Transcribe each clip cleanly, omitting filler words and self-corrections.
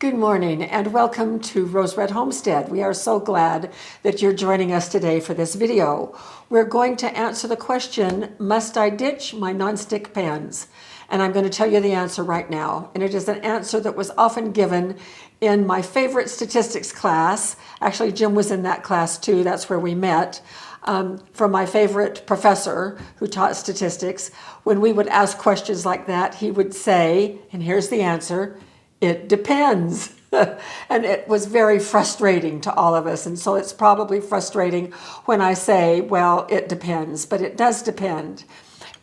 Good morning and welcome to Rose Red Homestead. We are so glad that you're joining us today for this video. We're going to answer the question, must I ditch my nonstick pans? And I'm going to tell you the answer right now. And it is an answer that was often given in my favorite statistics class. Actually, Jim was in that class too. That's where we met. From my favorite professor who taught statistics. When we would ask questions like that, he would say, and here's the answer, it depends. And it was very frustrating to all of us. And so it's probably frustrating when I say, well, it depends, but it does depend.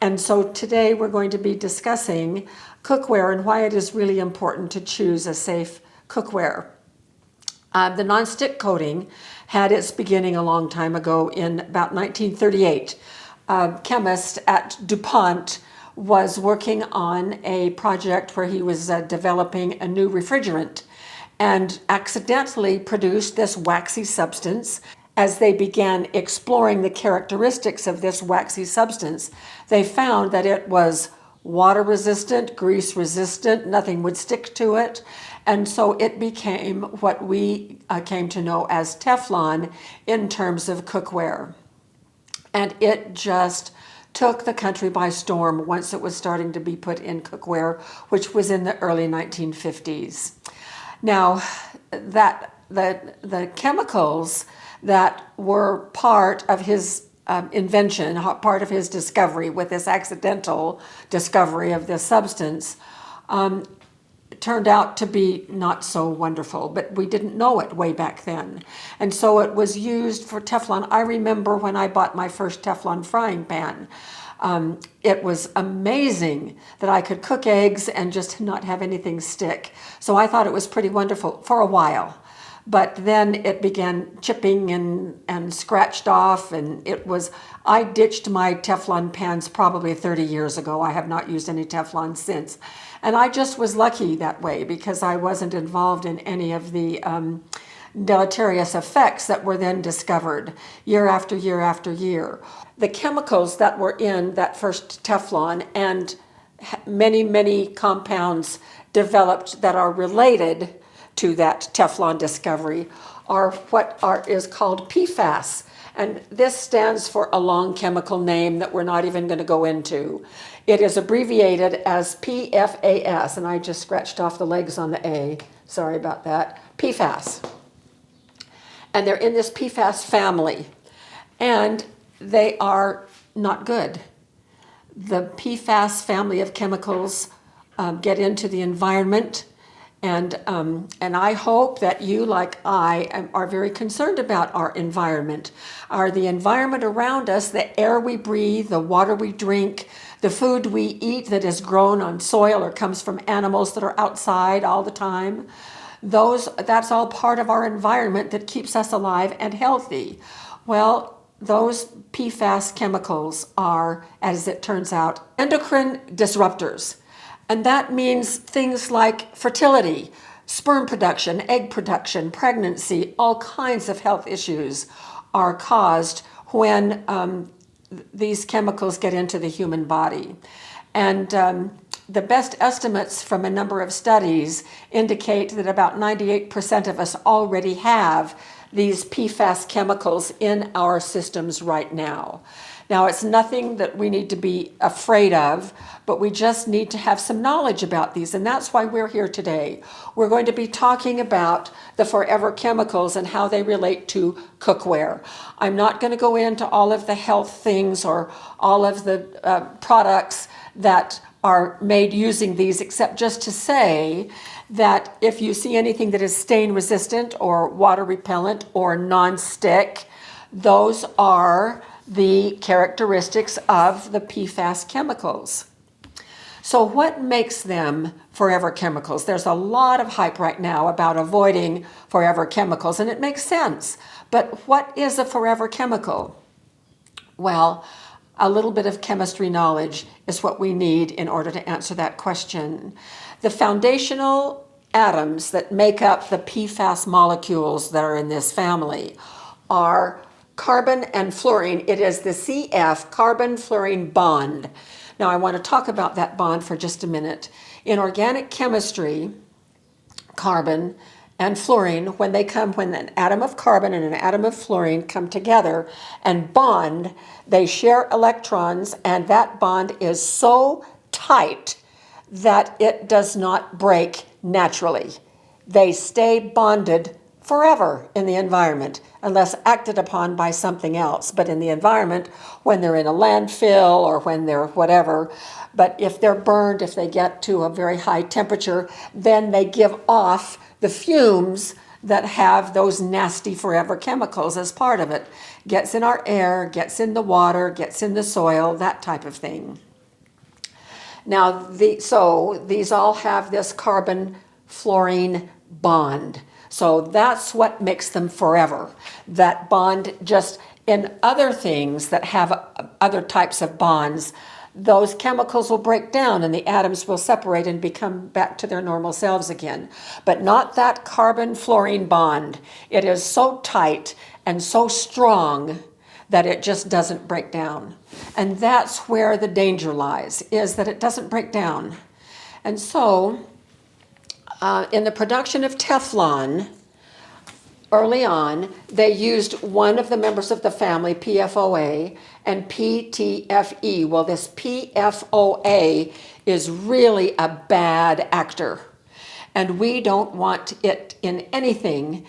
And so today we're going to be discussing cookware and why it is really important to choose a safe cookware. The nonstick coating had its beginning a long time ago in about 1938. A chemist at DuPont was working on a project where he was developing a new refrigerant and accidentally produced this waxy substance. As they began exploring the characteristics of this waxy substance, they found that it was water resistant, grease resistant, nothing would stick to it. And so it became what we came to know as Teflon in terms of cookware. And it just took the country by storm once it was starting to be put in cookware, which was in the early 1950s. Now, the chemicals that were part of his invention, part of his discovery with this accidental discovery of this substance, turned out to be not so wonderful, but we didn't know it way back then. And so it was used for Teflon. I remember when I bought my first Teflon frying pan. It was amazing that I could cook eggs and just not have anything stick. So I thought it was pretty wonderful for a while. But then it began chipping and scratched off, and I ditched my Teflon pans probably 30 years ago. I have not used any Teflon since. And I just was lucky that way because I wasn't involved in any of the deleterious effects that were then discovered year after year after year. The chemicals that were in that first Teflon and many, many compounds developed that are related to that Teflon discovery are what is called PFAS. And this stands for a long chemical name that we're not even going to go into. It is abbreviated as PFAS, and I just scratched off the legs on the A. Sorry about that. PFAS. And they're in this PFAS family, and they are not good. The PFAS family of chemicals get into the environment. And I hope that you, like I, are very concerned about our environment. The environment around us, the air we breathe, the water we drink, the food we eat that is grown on soil or comes from animals that are outside all the time. That's all part of our environment that keeps us alive and healthy. Well, those PFAS chemicals are, as it turns out, endocrine disruptors. And that means things like fertility, sperm production, egg production, pregnancy, all kinds of health issues are caused when these chemicals get into the human body. And the best estimates from a number of studies indicate that about 98% of us already have these PFAS chemicals in our systems right now. Now, it's nothing that we need to be afraid of, but we just need to have some knowledge about these, and that's why we're here today. We're going to be talking about the forever chemicals and how they relate to cookware. I'm not going to go into all of the health things or all of the products that are made using these, except just to say that if you see anything that is stain resistant or water repellent or non-stick, those are the characteristics of the PFAS chemicals. So what makes them forever chemicals? There's a lot of hype right now about avoiding forever chemicals, and it makes sense. But what is a forever chemical? Well, a little bit of chemistry knowledge is what we need in order to answer that question. The foundational atoms that make up the PFAS molecules that are in this family are carbon and fluorine. It is the CF, carbon-fluorine bond. Now I want to talk about that bond for just a minute. In organic chemistry, carbon and fluorine, when an atom of carbon and an atom of fluorine come together and bond, they share electrons, and that bond is so tight that it does not break naturally. They stay bonded forever in the environment unless acted upon by something else. But in the environment, when they're in a landfill or when they're whatever, but if they're burned, if they get to a very high temperature, then they give off the fumes that have those nasty forever chemicals as part of it. Gets in our air, gets in the water, gets in the soil, that type of thing. Now, so these all have this carbon-fluorine bond. So that's what makes them forever. That bond just, in other things that have other types of bonds, those chemicals will break down and the atoms will separate and become back to their normal selves again. But not that carbon-fluorine bond. It is so tight and so strong that it just doesn't break down. And that's where the danger lies, is that it doesn't break down. And so, in the production of Teflon, early on, they used one of the members of the family, PFOA, and PTFE. Well, this PFOA is really a bad actor, and we don't want it in anything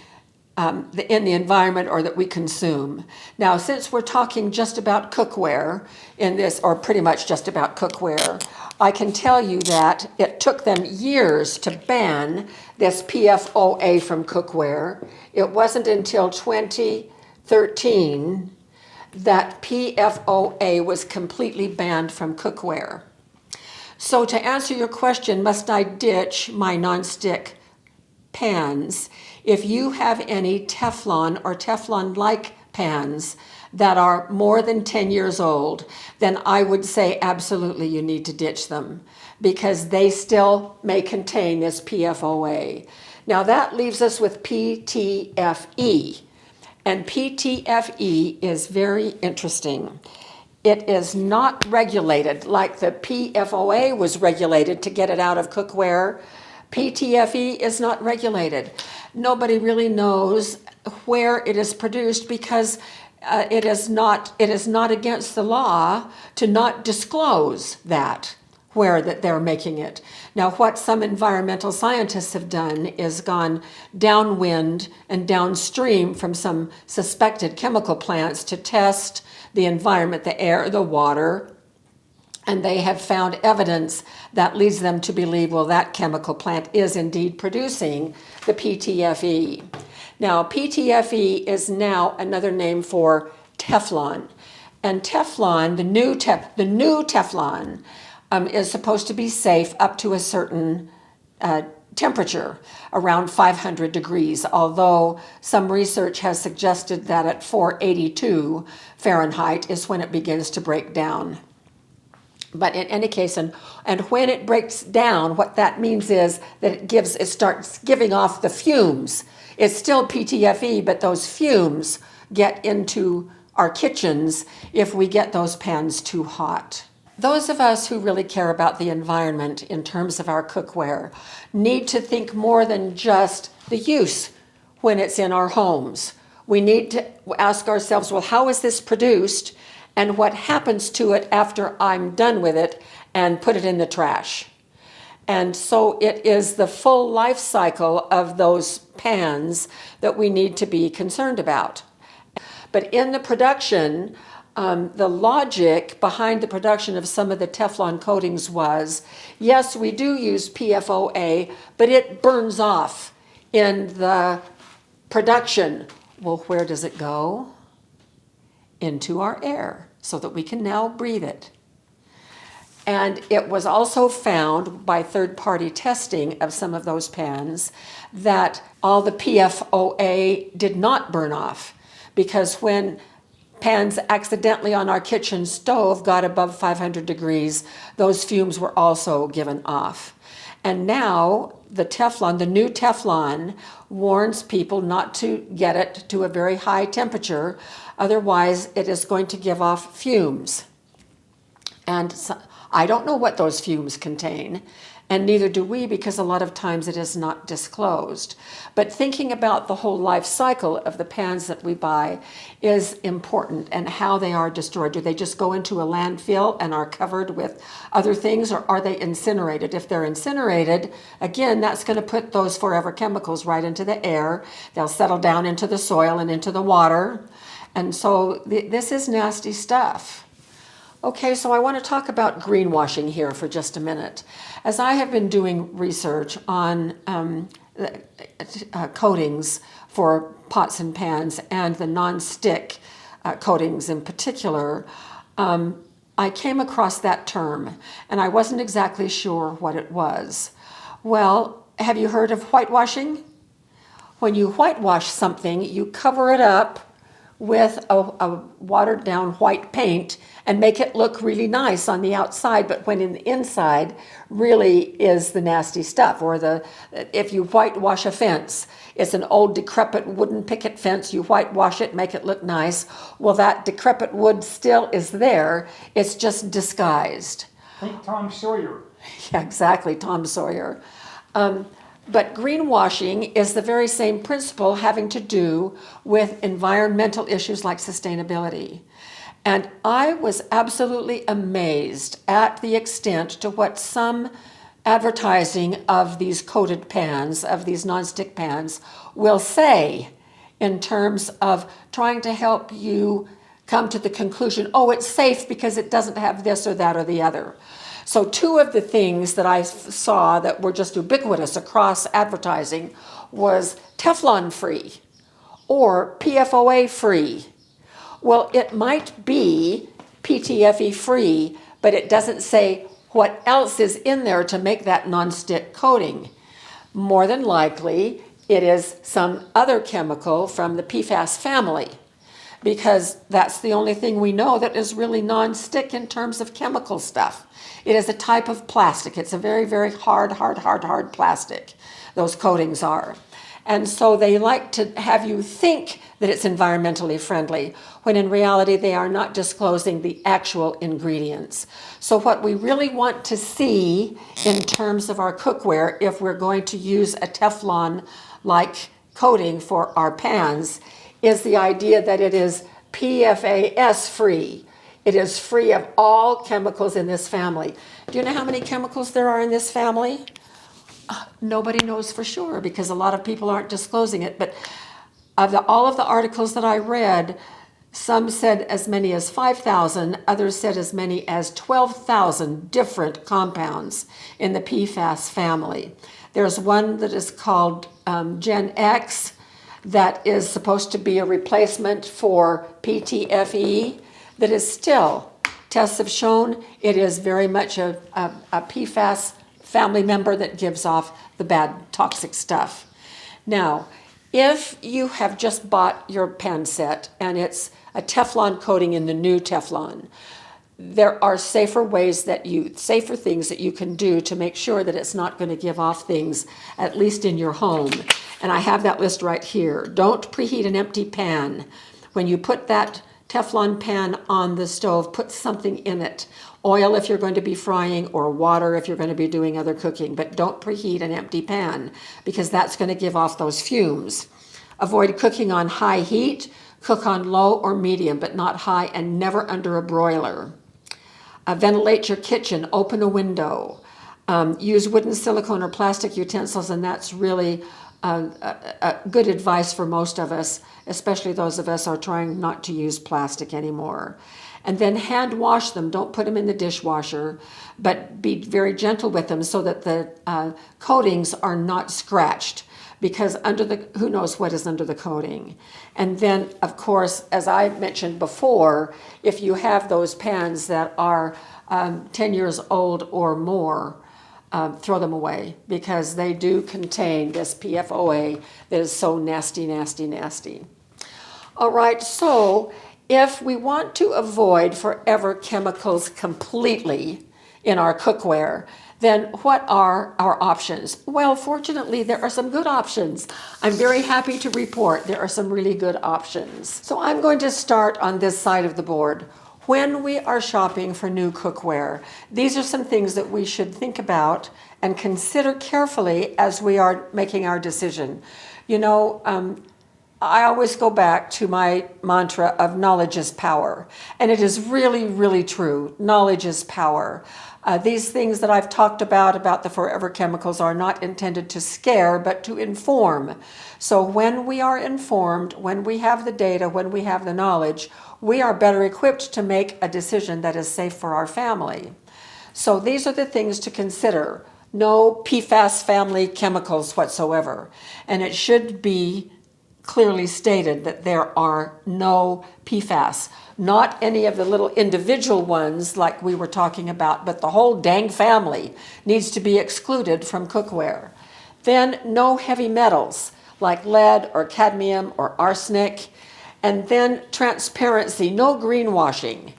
in the environment or that we consume. Now, since we're talking just about cookware in this, or pretty much just about cookware, I can tell you that it took them years to ban this PFOA from cookware. It wasn't until 2013 that PFOA was completely banned from cookware. So to answer your question, must I ditch my nonstick pans? If you have any Teflon or Teflon-like pans that are more than 10 years old, then I would say absolutely you need to ditch them because they still may contain this PFOA. Now that leaves us with PTFE. And PTFE is very interesting. It is not regulated like the PFOA was regulated to get it out of cookware. PTFE is not regulated. Nobody really knows where it is produced because it is not against the law to not disclose that, where that they're making it. Now, what some environmental scientists have done is gone downwind and downstream from some suspected chemical plants to test the environment, the air, the water, and they have found evidence that leads them to believe, well, that chemical plant is indeed producing the PTFE. Now, PTFE is now another name for Teflon. And Teflon, the new Teflon, is supposed to be safe up to a certain temperature, around 500 degrees, although some research has suggested that at 482 Fahrenheit is when it begins to break down. But in any case, and when it breaks down, what that means is that it starts giving off the fumes. It's still PTFE, but those fumes get into our kitchens if we get those pans too hot. Those of us who really care about the environment in terms of our cookware need to think more than just the use when it's in our homes. We need to ask ourselves, well, how is this produced? And what happens to it after I'm done with it and put it in the trash. And so it is the full life cycle of those pans that we need to be concerned about. But in the production, the logic behind the production of some of the Teflon coatings was, yes, we do use PFOA, but it burns off in the production. Well, where does it go? Into our air so that we can now breathe it. And it was also found by third-party testing of some of those pans that all the PFOA did not burn off, because when pans accidentally on our kitchen stove got above 500 degrees, those fumes were also given off. And now the Teflon, the new Teflon, warns people not to get it to a very high temperature, otherwise it is going to give off fumes. And so, I don't know what those fumes contain, And neither do we, because a lot of times it is not disclosed. But thinking about the whole life cycle of the pans that we buy is important, and how they are destroyed. Do they just go into a landfill and are covered with other things, or are they incinerated? If they're incinerated, again, that's going to put those forever chemicals right into the air. They'll settle down into the soil and into the water. And so this is nasty stuff. Okay, so I want to talk about greenwashing here for just a minute. As I have been doing research on coatings for pots and pans, and the non-stick coatings in particular, I came across that term, and I wasn't exactly sure what it was. Well, have you heard of whitewashing? When you whitewash something, you cover it up with a watered down white paint and make it look really nice on the outside, but when in the inside really is the nasty stuff. Or if you whitewash a fence, it's an old decrepit wooden picket fence, you whitewash it, make it look nice. Well, that decrepit wood still is there, it's just disguised. Think Tom Sawyer. Yeah, exactly, Tom Sawyer. But greenwashing is the very same principle, having to do with environmental issues like sustainability. And I was absolutely amazed at the extent to what some advertising of these coated pans, of these nonstick pans, will say in terms of trying to help you come to the conclusion, oh, it's safe because it doesn't have this or that or the other. So two of the things that I saw that were just ubiquitous across advertising was Teflon free or PFOA free. Well, it might be PTFE free, but it doesn't say what else is in there to make that nonstick coating. More than likely, it is some other chemical from the PFAS family, because that's the only thing we know that is really nonstick in terms of chemical stuff. It is a type of plastic. It's a very, very hard plastic, those coatings are. And so they like to have you think that it's environmentally friendly, when in reality they are not disclosing the actual ingredients. So what we really want to see in terms of our cookware, if we're going to use a Teflon-like coating for our pans, is the idea that it is PFAS free. It is free of all chemicals in this family. Do you know how many chemicals there are in this family? Nobody knows for sure, because a lot of people aren't disclosing it. But of all of the articles that I read, some said as many as 5,000, others said as many as 12,000 different compounds in the PFAS family. There's one that is called Gen X that is supposed to be a replacement for PTFE, that is still, tests have shown, it is very much a PFAS family member that gives off the bad toxic stuff. Now, if you have just bought your pan set and it's a Teflon coating in the new Teflon, there are safer things that you can do to make sure that it's not going to give off things, at least in your home. And I have that list right here. Don't preheat an empty pan. When you put that Teflon pan on the stove, put something in it. Oil if you're going to be frying, or water if you're going to be doing other cooking, but don't preheat an empty pan, because that's going to give off those fumes. Avoid cooking on high heat. Cook on low or medium, but not high, and never under a broiler. Ventilate your kitchen, open a window. Use wooden, silicone, or plastic utensils, and that's really good advice for most of us, especially those of us who are trying not to use plastic anymore. And then hand wash them. Don't put them in the dishwasher, but be very gentle with them so that the coatings are not scratched, because who knows what is under the coating. And then, of course, as I mentioned before, if you have those pans that are 10 years old or more, throw them away, because they do contain this PFOA that is so nasty, nasty, nasty. All right, so if we want to avoid forever chemicals completely in our cookware, then what are our options? Well, fortunately, there are some good options. I'm very happy to report there are some really good options. So I'm going to start on this side of the board. When we are shopping for new cookware, these are some things that we should think about and consider carefully as we are making our decision. You know, I always go back to my mantra of knowledge is power. And it is really, really true. Knowledge is power. These things that I've talked about the forever chemicals, are not intended to scare, but to inform. So when we are informed, when we have the data, when we have the knowledge, we are better equipped to make a decision that is safe for our family. So these are the things to consider. No PFAS family chemicals whatsoever. And it should be clearly stated that there are no PFAS. Not any of the little individual ones like we were talking about, but the whole dang family needs to be excluded from cookware. Then no heavy metals like lead or cadmium or arsenic. And then transparency, no greenwashing.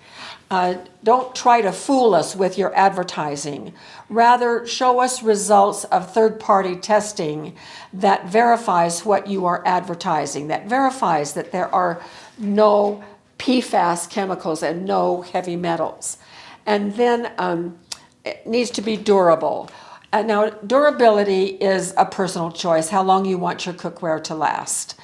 Don't try to fool us with your advertising. Rather, show us results of third-party testing that verifies what you are advertising, that verifies that there are no PFAS chemicals and no heavy metals. And then it needs to be durable. Now, durability is a personal choice, how long you want your cookware to last.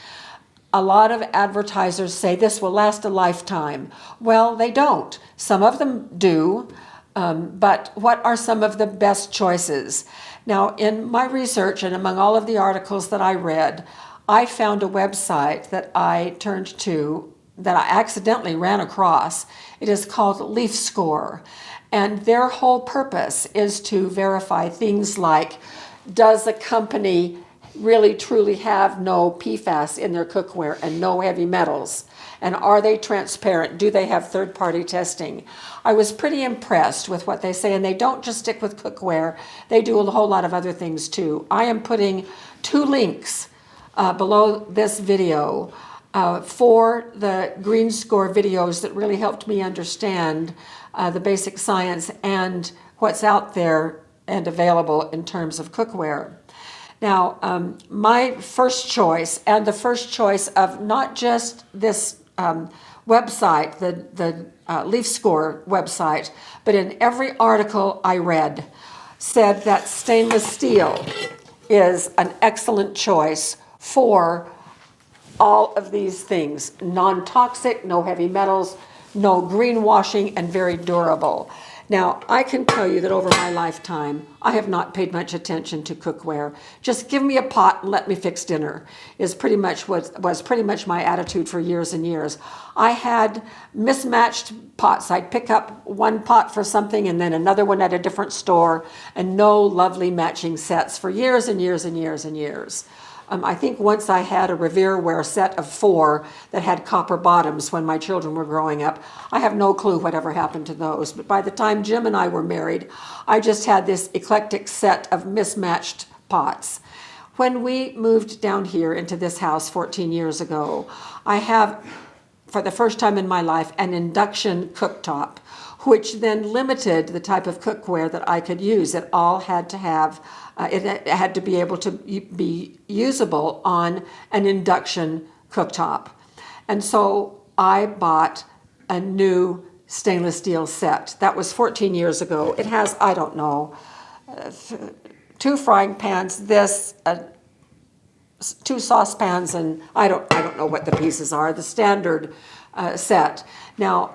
A lot of advertisers say this will last a lifetime. Well, they don't. Some of them do, but what are some of the best choices? Now, in my research and among all of the articles that I read, I found a website that I turned to that I accidentally ran across. It is called LeafScore, and their whole purpose is to verify things like, does a company really truly have no PFAS in their cookware and no heavy metals? And are they transparent? Do they have third-party testing? I was pretty impressed with what they say, and they don't just stick with cookware. They do a whole lot of other things too. I am putting 2 links below this video for the Green Score videos that really helped me understand the basic science and what's out there and available in terms of cookware. Now, my first choice, and the first choice of not just this website, the LeafScore website, but in every article I read, said that stainless steel is an excellent choice for all of these things. Non-toxic, no heavy metals, no greenwashing, and very durable. Now, I can tell you that over my lifetime, I have not paid much attention to cookware. Just give me a pot and let me fix dinner is pretty much was pretty much my attitude for years and years. I had mismatched pots. I'd pick up one pot for something and then another one at a different store, and no lovely matching sets for years and years and years and years. I think once I had a Revereware set of 4 that had copper bottoms when my children were growing up. I have no clue whatever happened to those. But by the time Jim and I were married, I just had this eclectic set of mismatched pots. When we moved down here into this house 14 years ago, I have, for the first time in my life, an induction cooktop, which then limited the type of cookware that I could use. It all had to have it had to be able to be usable on an induction cooktop. And so I bought a new stainless steel set. That was 14 years ago. It has, I don't know, 2 frying pans, 2 saucepans, and I don't know what the pieces are, the standard set. Now,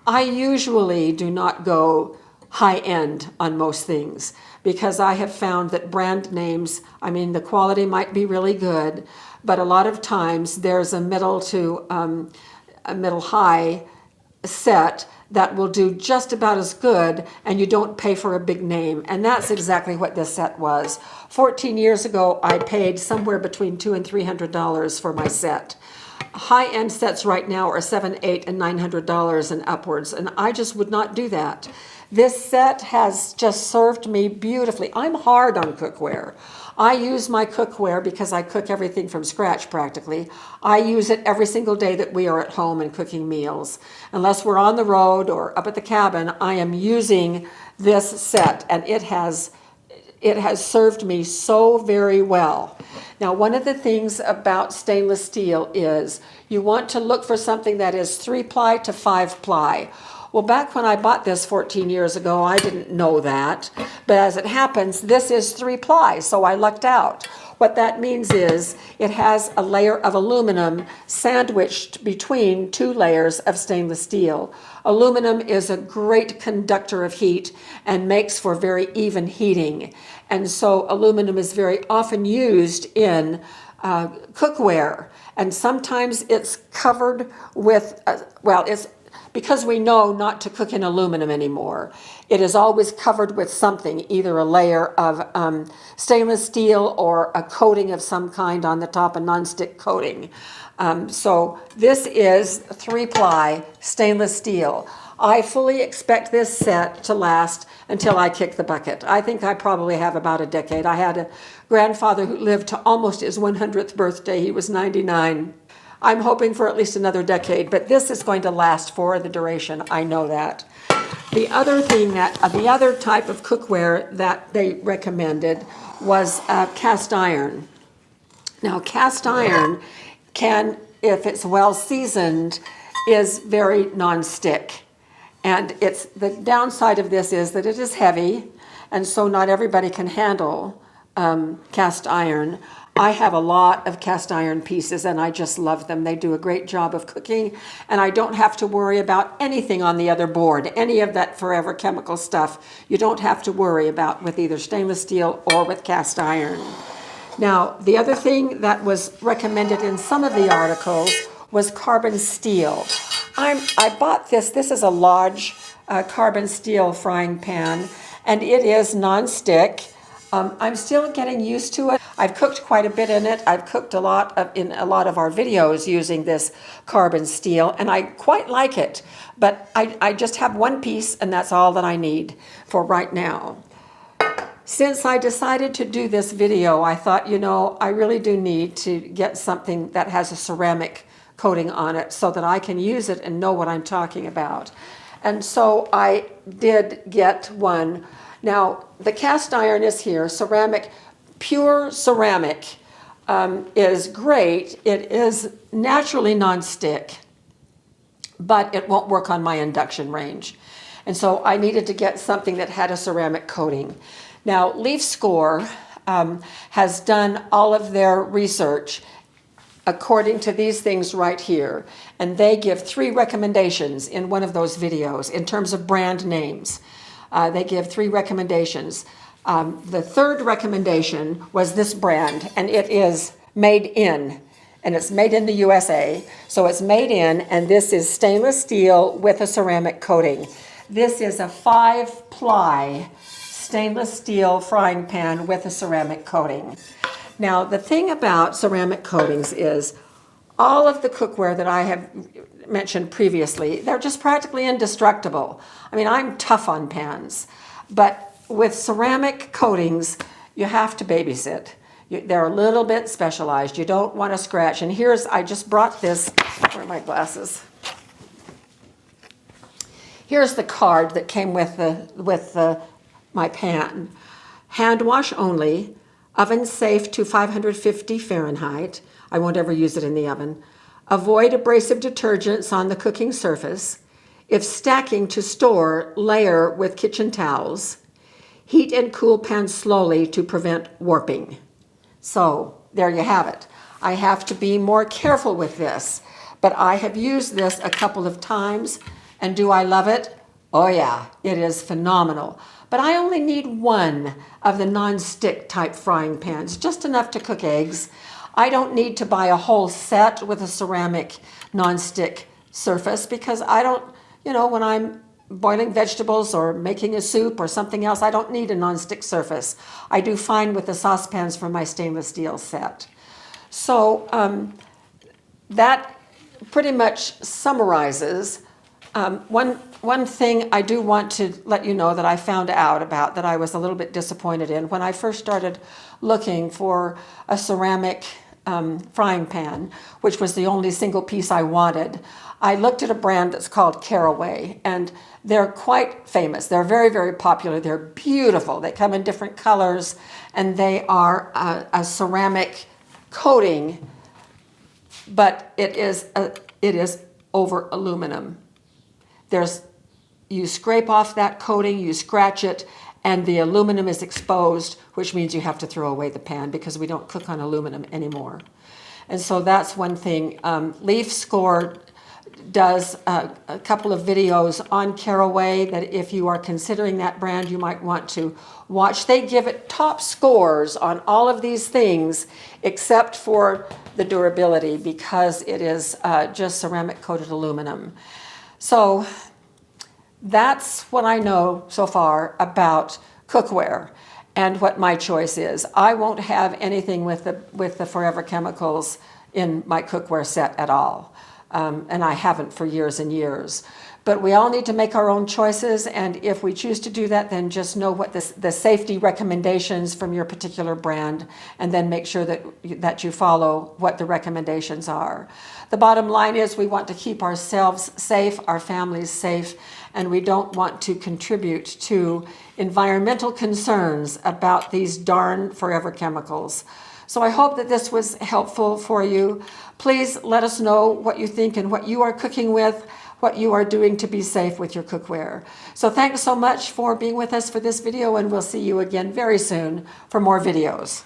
I usually do not go high-end on most things, because I have found that brand names, I mean, the quality might be really good, but a lot of times there's a middle to a middle high set that will do just about as good, and you don't pay for a big name. And that's exactly what this set was. 14 years ago, I paid somewhere between $200 and $300 for my set. High-end sets right now are $700, $800, and $900 and upwards, and I just would not do that. This set has just served me beautifully. I'm hard on cookware. I use my cookware because I cook everything from scratch practically. I use it every single day that we are at home and cooking meals. Unless we're on the road or up at the cabin, I am using this set, and it has served me so very well. Now, one of the things about stainless steel is you want to look for something that is 3-ply to 5-ply. Well, back when I bought this 14 years ago, I didn't know that. But as it happens, this is 3-ply, so I lucked out. What that means is it has a layer of aluminum sandwiched between 2 layers of stainless steel. Aluminum is a great conductor of heat and makes for very even heating. And so aluminum is very often used in cookware. And sometimes it's covered with, it's because we know not to cook in aluminum anymore. It is always covered with something, either a layer of stainless steel or a coating of some kind on the top, a nonstick coating. So this is 3-ply stainless steel. I fully expect this set to last until I kick the bucket. I think I probably have about a decade. I had a grandfather who lived to almost his 100th birthday. He was 99. I'm hoping for at least another decade, but this is going to last for the duration. I know that. The other thing the other type of cookware that they recommended was cast iron. Now, cast iron can, if it's well seasoned, is very non-stick. And the downside of this is that it is heavy, and so not everybody can handle cast iron. I have a lot of cast iron pieces and I just love them. They do a great job of cooking and I don't have to worry about anything on the other board. Any of that forever chemical stuff you don't have to worry about with either stainless steel or with cast iron. Now, the other thing that was recommended in some of the articles was carbon steel. I bought this. This is a Lodge carbon steel frying pan and it is non-stick. I'm still getting used to it. I've cooked quite a bit in it. I've cooked in a lot of our videos using this carbon steel, and I quite like it. But I just have one piece, and that's all that I need for right now. Since I decided to do this video, I thought, I really do need to get something that has a ceramic coating on it so that I can use it and know what I'm talking about. And so I did get one. Now, the cast iron is here, ceramic, pure ceramic is great. It is naturally non-stick, but it won't work on my induction range. And so I needed to get something that had a ceramic coating. Now, LeafScore has done all of their research according to these things right here. And they give 3 recommendations in one of those videos in terms of brand names. They give 3 recommendations. The 3rd recommendation was this brand, and it is made in, and it's made in the USA. So it's made in, and this is stainless steel with a ceramic coating. This is a 5-ply stainless steel frying pan with a ceramic coating. Now, the thing about ceramic coatings is all of the cookware that I have mentioned previously, they're just practically indestructible. I mean, I'm tough on pans, but with ceramic coatings, you have to babysit. They're a little bit specialized. You don't want to scratch. And I just brought this, where are my glasses? Here's the card that came with my pan. Hand wash only, oven safe to 550 Fahrenheit. I won't ever use it in the oven. Avoid abrasive detergents on the cooking surface. If stacking to store, layer with kitchen towels. Heat and cool pan slowly to prevent warping. So there you have it. I have to be more careful with this, but I have used this a couple of times, and do I love it? Oh yeah, it is phenomenal. But I only need one of the non-stick type frying pans, just enough to cook eggs. I don't need to buy a whole set with a ceramic non-stick surface because I don't, when I'm boiling vegetables or making a soup or something else, I don't need a non-stick surface. I do fine with the saucepans from my stainless steel set. So that pretty much summarizes one thing I do want to let you know that I found out about that I was a little bit disappointed in. When I first started looking for a ceramic frying pan, which was the only single piece I wanted, I looked at a brand that's called Caraway, and they're quite famous. They're very, very popular. They're beautiful. They come in different colors, and they are a ceramic coating, but it is over aluminum. There's you scrape off that coating, you scratch it, and the aluminum is exposed, which means you have to throw away the pan because we don't cook on aluminum anymore. And so that's one thing. LeafScore does a couple of videos on Caraway that if you are considering that brand, you might want to watch. They give it top scores on all of these things except for the durability because it is just ceramic coated aluminum. So that's what I know so far about cookware and what my choice is. I won't have anything with the Forever Chemicals in my cookware set at all. And I haven't for years and years. But we all need to make our own choices, and if we choose to do that, then just know what the safety recommendations from your particular brand, and then make sure that you follow what the recommendations are. The bottom line is we want to keep ourselves safe, our families safe, and we don't want to contribute to environmental concerns about these darn forever chemicals. So I hope that this was helpful for you. Please let us know what you think and what you are cooking with, what you are doing to be safe with your cookware. So thanks so much for being with us for this video, and we'll see you again very soon for more videos.